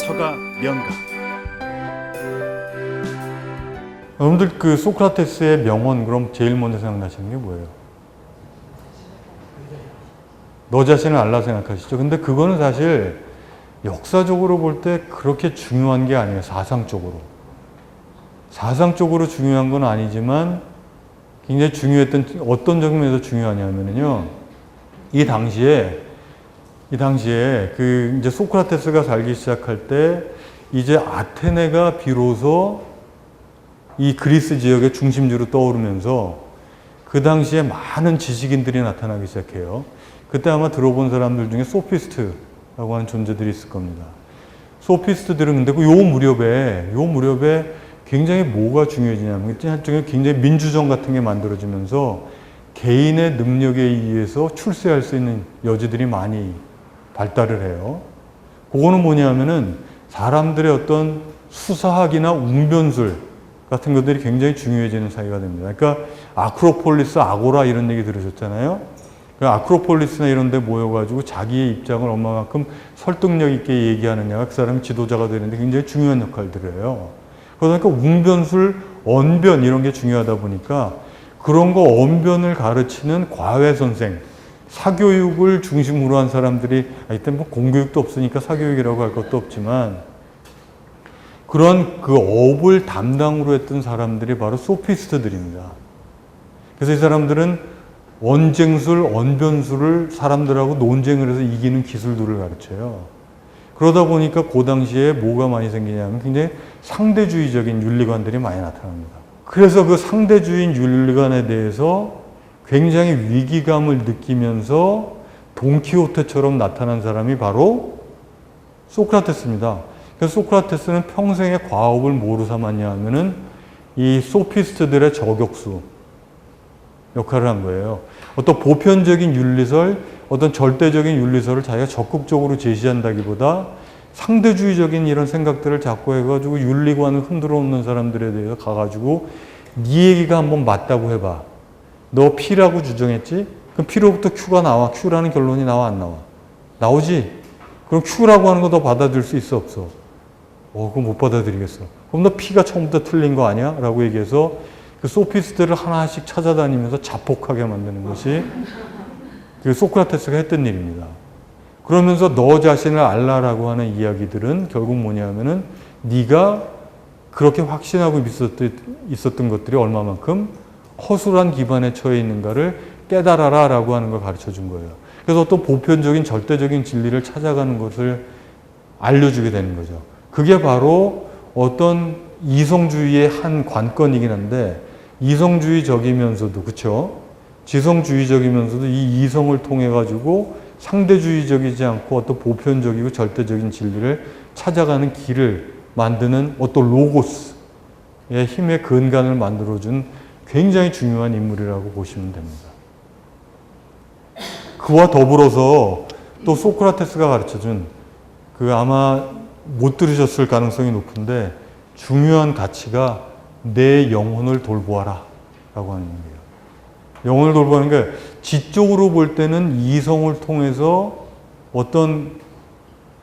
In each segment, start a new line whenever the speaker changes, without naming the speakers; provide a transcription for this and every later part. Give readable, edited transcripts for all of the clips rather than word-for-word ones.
서가 명가.
여러분들 그 소크라테스의 명언 그럼 제일 먼저 생각나시는 게 뭐예요? 너 자신을 알라 생각하시죠? 근데 그거는 사실 역사적으로 볼 때 그렇게 중요한 게 아니에요. 사상적으로. 사상적으로 중요한 건 아니지만 굉장히 중요했던 어떤 점에서 중요하냐면요. 이 당시에 그 이제 소크라테스가 살기 시작할 때 이제 아테네가 비로소 이 그리스 지역의 중심지로 떠오르면서 그 당시에 많은 지식인들이 나타나기 시작해요. 그때 아마 들어본 사람들 중에 소피스트라고 하는 존재들이 있을 겁니다. 소피스트들은 근데 요 무렵에 굉장히 뭐가 중요해지냐면 일종의 굉장히 민주정 같은 게 만들어지면서 개인의 능력에 의해서 출세할 수 있는 여지들이 많이 발달을 해요. 그거는 뭐냐면은 사람들의 어떤 수사학이나 웅변술 같은 것들이 굉장히 중요해지는 사이가 됩니다. 그러니까 아크로폴리스, 아고라 이런 얘기 들으셨잖아요. 그 아크로폴리스나 이런 데 모여가지고 자기의 입장을 얼마만큼 설득력 있게 얘기하느냐가 그 사람이 지도자가 되는데 굉장히 중요한 역할들을 해요. 그러니까 웅변술, 언변 이런 게 중요하다 보니까 그런 거 언변을 가르치는 과외 선생, 사교육을 중심으로 한 사람들이 이때 뭐 공교육도 없으니까 사교육이라고 할 것도 없지만 그런 그 업을 담당으로 했던 사람들이 바로 소피스트들입니다. 그래서 이 사람들은 언쟁술, 언변술을 사람들하고 논쟁을 해서 이기는 기술들을 가르쳐요. 그러다 보니까 그 당시에 뭐가 많이 생기냐면 굉장히 상대주의적인 윤리관들이 많이 나타납니다. 그래서 그 상대주의 윤리관에 대해서 굉장히 위기감을 느끼면서 돈키호테처럼 나타난 사람이 바로 소크라테스입니다. 그래서 소크라테스는 평생의 과업을 뭐로 삼았냐 하면은 이 소피스트들의 저격수 역할을 한 거예요. 어떤 보편적인 윤리설, 어떤 절대적인 윤리설을 자기가 적극적으로 제시한다기보다 상대주의적인 이런 생각들을 자꾸 해가지고 윤리관을 흔들어 놓는 사람들에 대해서 가가지고 네 얘기가 한번 맞다고 해봐. 너 P라고 주장했지? 그럼 P로부터 Q가 나와. Q라는 결론이 나와 안 나와? 나오지? 그럼 Q라고 하는 거 너 받아들일 수 있어 없어? 그거 못 받아들이겠어. 그럼 너 P가 처음부터 틀린 거 아니야? 라고 얘기해서 그 소피스트를 하나씩 찾아다니면서 자폭하게 만드는 것이 그 소크라테스가 했던 일입니다. 그러면서 너 자신을 알라라고 하는 이야기들은 결국 뭐냐면은 네가 그렇게 확신하고 있었던 것들이 얼마만큼 허술한 기반에 처해 있는가를 깨달아라 라고 하는 걸 가르쳐 준 거예요. 그래서 어떤 보편적인 절대적인 진리를 찾아가는 것을 알려주게 되는 거죠. 그게 바로 어떤 이성주의의 한 관건이긴 한데 이성주의적이면서도 그렇죠? 지성주의적이면서도 이 이성을 통해 가지고 상대주의적이지 않고 어떤 보편적이고 절대적인 진리를 찾아가는 길을 만드는 어떤 로고스의 힘의 근간을 만들어준 굉장히 중요한 인물이라고 보시면 됩니다. 그와 더불어서 또 소크라테스가 가르쳐준 그 아마 못 들으셨을 가능성이 높은데 중요한 가치가 내 영혼을 돌보아라 라고 하는 거예요. 영혼을 돌보는 게 지적으로 볼 때는 이성을 통해서 어떤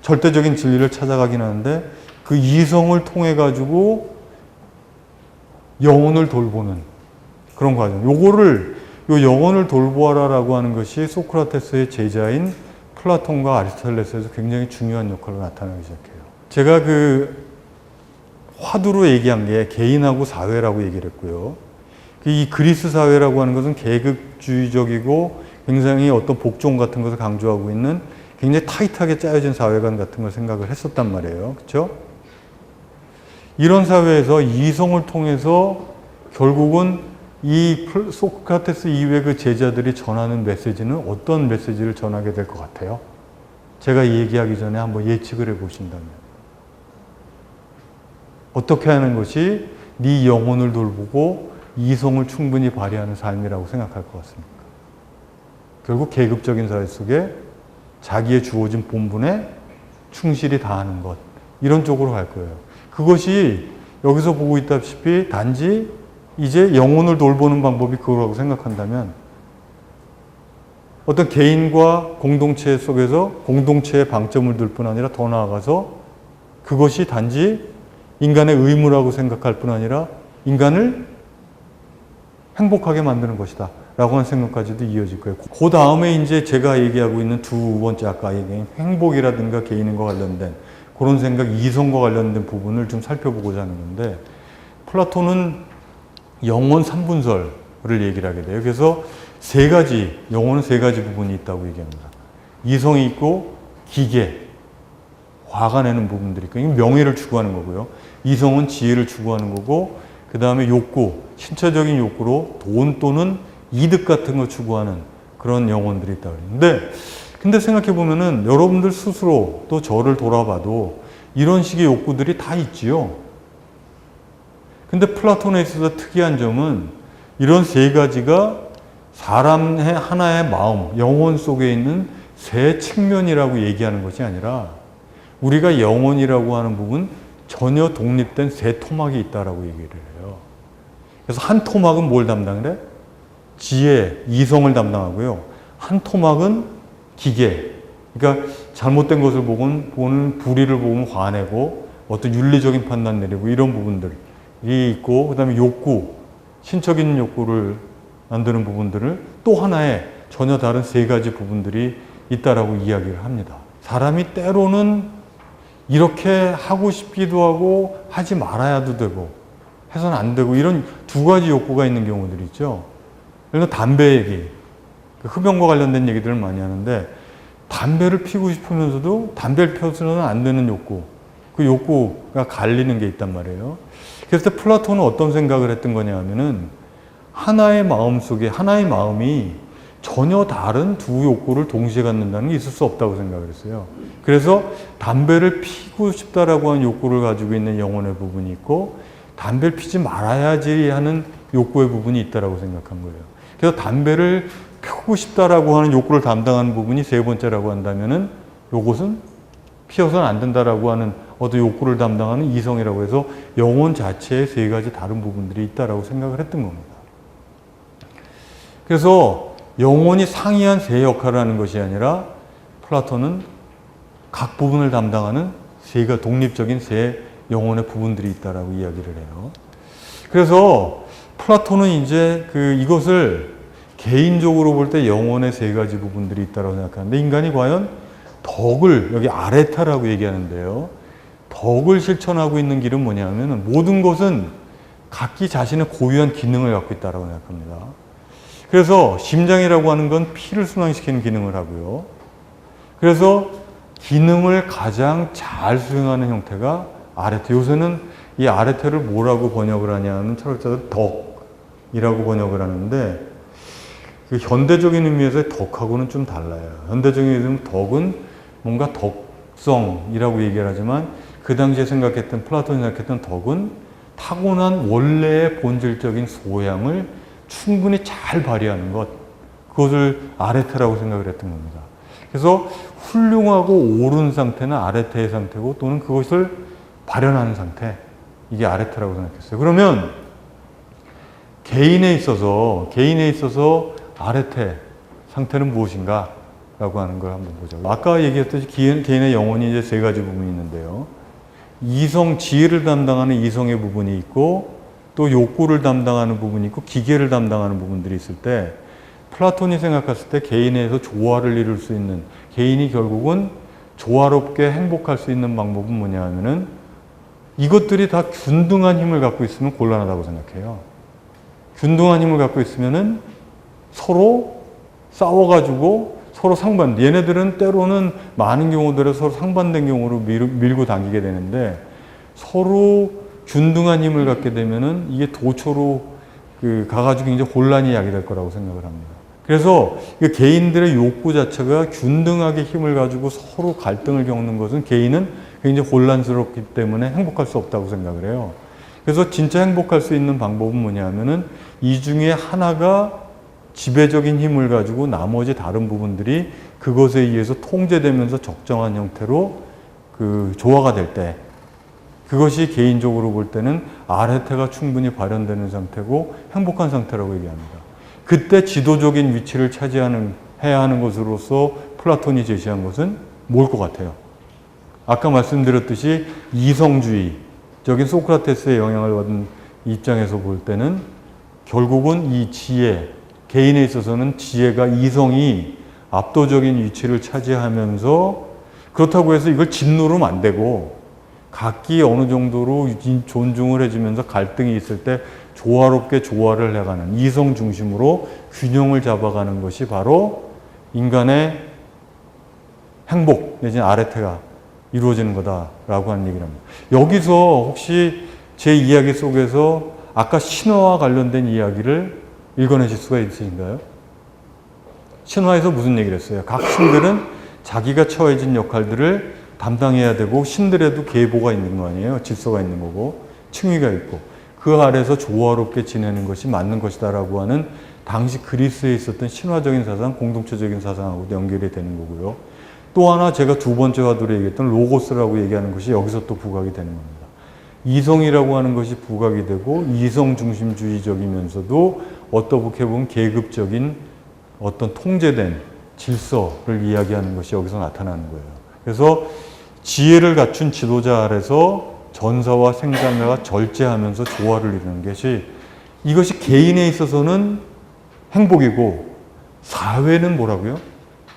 절대적인 진리를 찾아가긴 하는데 그 이성을 통해 가지고 영혼을 돌보는 그런 과정. 요 영혼을 돌보아라라고 하는 것이 소크라테스의 제자인 플라톤과 아리스토텔레스에서 굉장히 중요한 역할로 나타나기 시작해요. 제가 그 화두로 얘기한 게 개인하고 사회라고 얘기를 했고요. 이 그리스 사회라고 하는 것은 계급주의적이고 굉장히 어떤 복종 같은 것을 강조하고 있는 굉장히 타이트하게 짜여진 사회관 같은 걸 생각을 했었단 말이에요. 그렇죠? 이런 사회에서 이성을 통해서 결국은 이 소크라테스 이후의 그 제자들이 전하는 메시지는 어떤 메시지를 전하게 될 것 같아요? 제가 얘기하기 전에 한번 예측을 해보신다면. 어떻게 하는 것이 네 영혼을 돌보고 이성을 충분히 발휘하는 삶이라고 생각할 것 같습니까? 결국 계급적인 사회 속에 자기의 주어진 본분에 충실히 다하는 것 이런 쪽으로 갈 거예요. 그것이 여기서 보고 있다시피 단지 이제 영혼을 돌보는 방법이 그거라고 생각한다면 어떤 개인과 공동체 속에서 공동체의 방점을 둘 뿐 아니라 더 나아가서 그것이 단지 인간의 의무라고 생각할 뿐 아니라 인간을 행복하게 만드는 것이다 라고 하는 생각까지도 이어질 거예요. 그 다음에 이제 제가 얘기하고 있는 두 번째 아까 얘기한 행복이라든가 개인과 관련된 그런 생각, 이성과 관련된 부분을 좀 살펴보고자 하는 건데, 플라톤은 영혼 삼분설을 얘기를 하게 돼요. 그래서 영혼은 세 가지 부분이 있다고 얘기합니다. 이성이 있고 기계, 화가 내는 부분들이 있고, 이게 명예를 추구하는 거고요. 이성은 지혜를 추구하는 거고, 그 다음에 욕구, 신체적인 욕구로 돈 또는 이득 같은 거 추구하는 그런 영혼들이 있다고 그러는데, 근데 생각해 보면은 여러분들 스스로 또 저를 돌아봐도 이런 식의 욕구들이 다 있지요. 근데 플라톤에 있어서 특이한 점은 이런 세 가지가 사람의 하나의 마음, 영혼 속에 있는 세 측면이라고 얘기하는 것이 아니라 우리가 영혼이라고 하는 부분 전혀 독립된 세 토막이 있다라고 얘기를 해요. 그래서 한 토막은 뭘 담당해? 지혜, 이성을 담당하고요. 한 토막은 기계, 그러니까 잘못된 것을 보는 불의를 보면 화내고 어떤 윤리적인 판단 내리고 이런 부분들이 있고, 그 다음에 욕구, 신적인 욕구를 만드는 부분들을 또 하나의 전혀 다른 세 가지 부분들이 있다라고 이야기를 합니다. 사람이 때로는 이렇게 하고 싶기도 하고 하지 말아야도 되고 해서는 안 되고 이런 두 가지 욕구가 있는 경우들이 있죠. 그래서 담배 얘기, 흡연과 관련된 얘기들을 많이 하는데, 담배를 피우고 싶으면서도 담배를 피워서는 안 되는 욕구, 그 욕구가 갈리는 게 있단 말이에요. 그래서 플라톤은 어떤 생각을 했던 거냐 하면은 하나의 마음 속에 하나의 마음이 전혀 다른 두 욕구를 동시에 갖는다는 게 있을 수 없다고 생각을 했어요. 그래서 담배를 피우고 싶다라고 하는 욕구를 가지고 있는 영혼의 부분이 있고, 담배를 피지 말아야지 하는 욕구의 부분이 있다라고 생각한 거예요. 그래서 담배를 피우고 싶다라고 하는 욕구를 담당하는 부분이 세 번째라고 한다면은 요것은 피워서는 안 된다라고 하는 어떤 욕구를 담당하는 이성이라고 해서 영혼 자체에 세 가지 다른 부분들이 있다라고 생각을 했던 겁니다. 그래서 영혼이 상이한 세 역할을 하는 것이 아니라 플라톤은 각 부분을 담당하는 세가 독립적인 세 영혼의 부분들이 있다라고 이야기를 해요. 그래서 플라톤은 이제 이것을 개인적으로 볼 때 영혼의 세 가지 부분들이 있다고 생각하는데, 인간이 과연 덕을, 여기 아레타라고 얘기하는데요. 덕을 실천하고 있는 길은 뭐냐면 모든 것은 각기 자신의 고유한 기능을 갖고 있다고 생각합니다. 그래서 심장이라고 하는 건 피를 순환시키는 기능을 하고요. 그래서 기능을 가장 잘 수행하는 형태가 아레테. 요새는 이 아레테를 뭐라고 번역을 하냐는 철학자들 덕이라고 번역을 하는데, 그 현대적인 의미에서의 덕하고는 좀 달라요. 현대적인 의미에서는 덕은 뭔가 덕성이라고 얘기를 하지만, 그 당시에 생각했던, 플라톤이 생각했던 덕은 타고난 원래의 본질적인 소양을 충분히 잘 발휘하는 것, 그것을 아레테라고 생각을 했던 겁니다. 그래서 훌륭하고 옳은 상태는 아레테의 상태고, 또는 그것을 발현하는 상태, 이게 아레테라고 생각했어요. 그러면 개인에 있어서 아레테 상태는 무엇인가? 라고 하는 걸 한번 보죠. 아까 얘기했듯이 개인의 영혼이 이제 세 가지 부분이 있는데요. 이성, 지혜를 담당하는 이성의 부분이 있고, 또 욕구를 담당하는 부분이 있고, 기계를 담당하는 부분들이 있을 때, 플라톤이 생각했을 때 개인에서 조화를 이룰 수 있는, 개인이 결국은 조화롭게 행복할 수 있는 방법은 뭐냐 하면은 이것들이 다 균등한 힘을 갖고 있으면 곤란하다고 생각해요. 균등한 힘을 갖고 있으면은 서로 싸워가지고 서로 얘네들은 때로는 많은 경우들에 서로 상반된 경우로 밀고 당기게 되는데, 서로 균등한 힘을 갖게 되면은 이게 도초로 가가지고 굉장히 혼란이 야기될 거라고 생각을 합니다. 그래서 개인들의 욕구 자체가 균등하게 힘을 가지고 서로 갈등을 겪는 것은 개인은 굉장히 혼란스럽기 때문에 행복할 수 없다고 생각을 해요. 그래서 진짜 행복할 수 있는 방법은 뭐냐 하면은 이 중에 하나가 지배적인 힘을 가지고 나머지 다른 부분들이 그것에 의해서 통제되면서 적정한 형태로 조화가 될 때, 그것이 개인적으로 볼 때는 아레테가 충분히 발현되는 상태고 행복한 상태라고 얘기합니다. 그때 지도적인 위치를 해야 하는 것으로서 플라톤이 제시한 것은 뭘 것 같아요? 아까 말씀드렸듯이 이성주의적인 소크라테스의 영향을 받은 입장에서 볼 때는 결국은 이 지혜, 개인에 있어서는 지혜가 이성이 압도적인 위치를 차지하면서 그렇다고 해서 이걸 짓누르면 안 되고 각기 어느 정도로 존중을 해주면서 갈등이 있을 때 조화롭게 조화를 해가는 이성 중심으로 균형을 잡아가는 것이 바로 인간의 행복 내지는 아레테가 이루어지는 거다라고 하는 얘기를 합니다. 여기서 혹시 제 이야기 속에서 아까 신화와 관련된 이야기를 읽어내실 수가 있으신가요? 신화에서 무슨 얘기를 했어요? 각 신들은 자기가 처해진 역할들을 담당해야 되고 신들에도 계보가 있는 거 아니에요? 질서가 있는 거고 층위가 있고 그 아래서 조화롭게 지내는 것이 맞는 것이다 라고 하는 당시 그리스에 있었던 신화적인 사상, 공동체적인 사상하고도 연결이 되는 거고요. 또 하나 제가 두 번째 화두로 얘기했던 로고스라고 얘기하는 것이 여기서 또 부각이 되는 겁니다. 이성이라고 하는 것이 부각이 되고 이성 중심주의적이면서도 어떻게 보면 계급적인 어떤 통제된 질서를 이야기하는 것이 여기서 나타나는 거예요. 그래서 지혜를 갖춘 지도자 아래서 전사와 생산자가 절제하면서 조화를 이루는 것이 이것이 개인에 있어서는 행복이고 사회는 뭐라고요?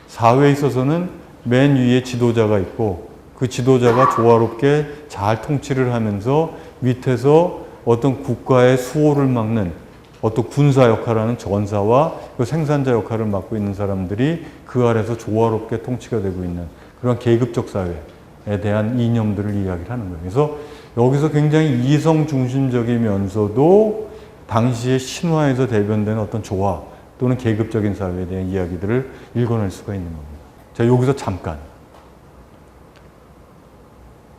사회에 있어서는 맨 위에 지도자가 있고 그 지도자가 조화롭게 잘 통치를 하면서 밑에서 어떤 국가의 수호를 막는 어떤 군사 역할을 하는 전사와 그 생산자 역할을 맡고 있는 사람들이 그 아래서 조화롭게 통치가 되고 있는 그런 계급적 사회에 대한 이념들을 이야기를 하는 거예요. 그래서 여기서 굉장히 이성 중심적이면서도 당시의 신화에서 대변되는 어떤 조화 또는 계급적인 사회에 대한 이야기들을 읽어낼 수가 있는 겁니다. 자, 여기서 잠깐.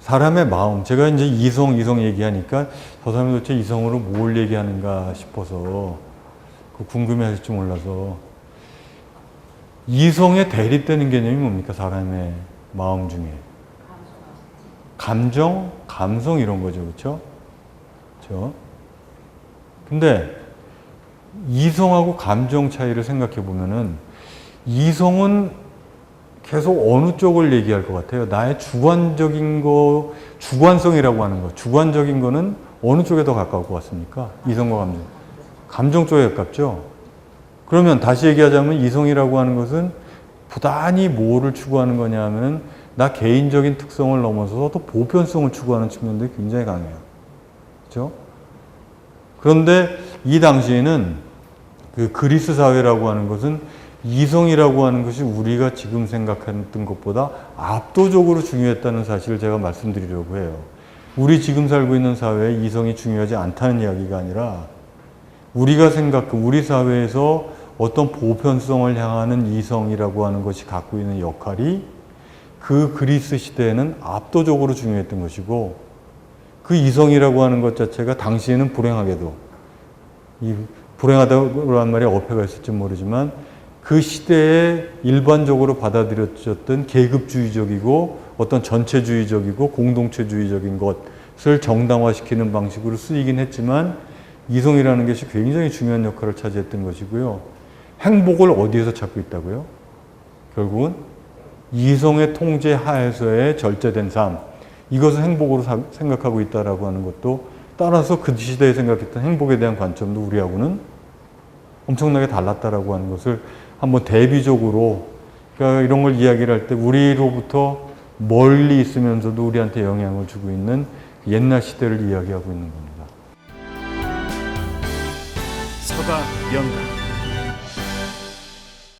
사람의 마음, 제가 이제 이성 얘기하니까 저 사람이 도대체 이성으로 뭘 얘기하는가 싶어서 궁금해 하실지 몰라서 이성에 대립되는 개념이 뭡니까? 사람의 마음 중에. 감정, 감성 이런 거죠. 그렇죠? 그렇죠? 근데 이성하고 감정 차이를 생각해 보면은 이성은 계속 어느 쪽을 얘기할 것 같아요. 나의 주관적인 거, 주관성이라고 하는 거. 주관적인 거는 어느 쪽에 더 가까울 것 같습니까? 이성과 감정. 감정 쪽에 가깝죠? 그러면 다시 얘기하자면 이성이라고 하는 것은 부단히 뭐를 추구하는 거냐 하면 나 개인적인 특성을 넘어서서 또 보편성을 추구하는 측면들이 굉장히 강해요. 그렇죠? 그런데 이 당시에는 그 그리스 사회라고 하는 것은 이성이라고 하는 것이 우리가 지금 생각했던 것보다 압도적으로 중요했다는 사실을 제가 말씀드리려고 해요. 우리 지금 살고 있는 사회에 이성이 중요하지 않다는 이야기가 아니라 우리가 우리 사회에서 어떤 보편성을 향하는 이성이라고 하는 것이 갖고 있는 역할이 그 그리스 시대에는 압도적으로 중요했던 것이고 그 이성이라고 하는 것 자체가 당시에는 불행하게도 이 불행하다고 하는 말이 어폐가 있을지 모르지만 그 시대에 일반적으로 받아들여졌던 계급주의적이고 어떤 전체주의적이고 공동체주의적인 것을 정당화시키는 방식으로 쓰이긴 했지만 이성이라는 것이 굉장히 중요한 역할을 차지했던 것이고요. 행복을 어디에서 찾고 있다고요? 결국은 이성의 통제 하에서의 절제된 삶. 이것을 행복으로 생각하고 있다라고 하는 것도 따라서 그 시대에 생각했던 행복에 대한 관점도 우리하고는 엄청나게 달랐다라고 하는 것을 한번 대비적으로 그러니까 이런 걸 이야기를 할 때 우리로부터 멀리 있으면서도 우리한테 영향을 주고 있는 옛날 시대를 이야기하고 있는 겁니다.
서가 명가